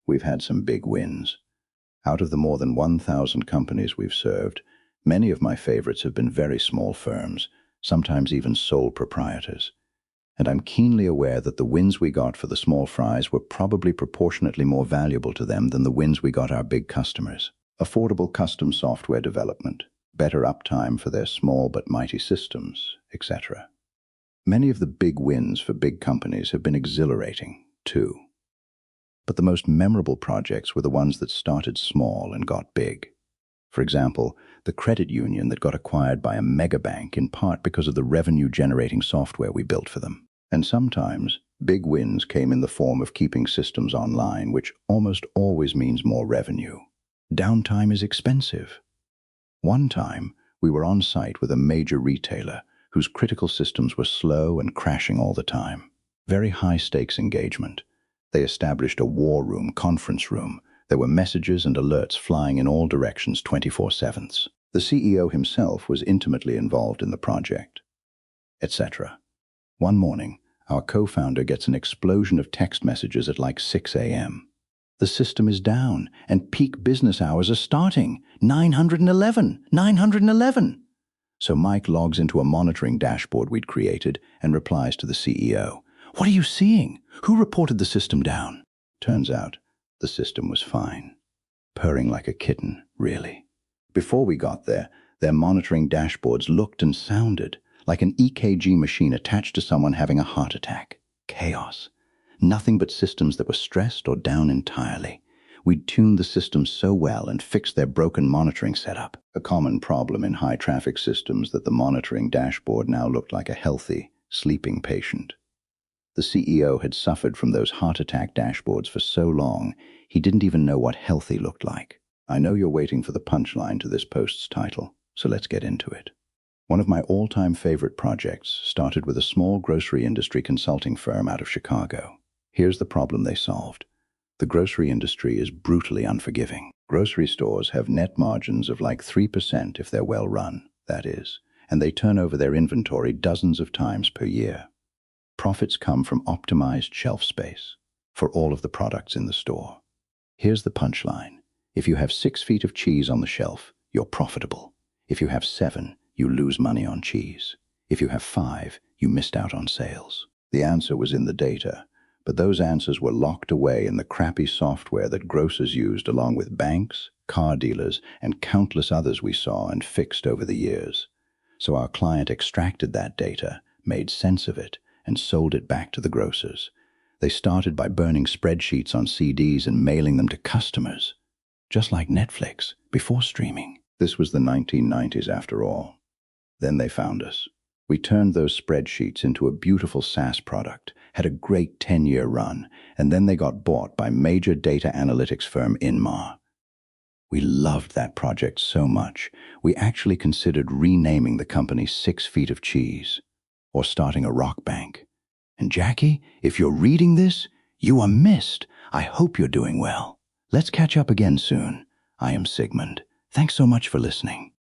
we've had some big wins. Out of the more than 1,000 companies we've served, many of my favorites have been very small firms, sometimes even sole proprietors. And I'm keenly aware that the wins we got for the small fries were probably proportionately more valuable to them than the wins we got our big customers. Affordable custom software development, better uptime for their small but mighty systems, etc. Many of the big wins for big companies have been exhilarating, too. But the most memorable projects were the ones that started small and got big. For example, the credit union that got acquired by a mega bank in part because of the revenue-generating software we built for them. And sometimes, big wins came in the form of keeping systems online, which almost always means more revenue. Downtime is expensive. One time, we were on site with a major retailer whose critical systems were slow and crashing all the time. Very high-stakes engagement. They established a war room, conference room. There were messages and alerts flying in all directions 24/7. The CEO himself was intimately involved in the project, etc. One morning, our co-founder gets an explosion of text messages at like 6 a.m. The system is down, and peak business hours are starting. 911! 911! So Mike logs into a monitoring dashboard we'd created and replies to the CEO. "What are you seeing? Who reported the system down?" Turns out, the system was fine. Purring like a kitten, really. Before we got there, their monitoring dashboards looked and sounded like an EKG machine attached to someone having a heart attack. Chaos. Nothing but systems that were stressed or down entirely. We'd tuned the systems so well and fixed their broken monitoring setup. A common problem in high-traffic systems that the monitoring dashboard now looked like a healthy, sleeping patient. The CEO had suffered from those heart attack dashboards for so long, he didn't even know what healthy looked like. I know you're waiting for the punchline to this post's title, so let's get into it. One of my all-time favorite projects started with a small grocery industry consulting firm out of Chicago. Here's the problem they solved. The grocery industry is brutally unforgiving. Grocery stores have net margins of like 3% if they're well run, that is, and they turn over their inventory dozens of times per year. Profits come from optimized shelf space for all of the products in the store. Here's the punchline. If you have 6 feet of cheese on the shelf, you're profitable. If you have 7, you lose money on cheese. If you have 5, you missed out on sales. The answer was in the data, but those answers were locked away in the crappy software that grocers used along with banks, car dealers, and countless others we saw and fixed over the years. So our client extracted that data, made sense of it, and sold it back to the grocers. They started by burning spreadsheets on CDs and mailing them to customers, just like Netflix, before streaming. This was the 1990s after all. Then they found us. We turned those spreadsheets into a beautiful SaaS product, had a great 10-year run, and then they got bought by major data analytics firm Inmar. We loved that project so much, we actually considered renaming the company 6 Feet of Cheese, or starting a rock bank. And Jackie, if you're reading this, you are missed. I hope you're doing well. Let's catch up again soon. I am Sigmund. Thanks so much for listening.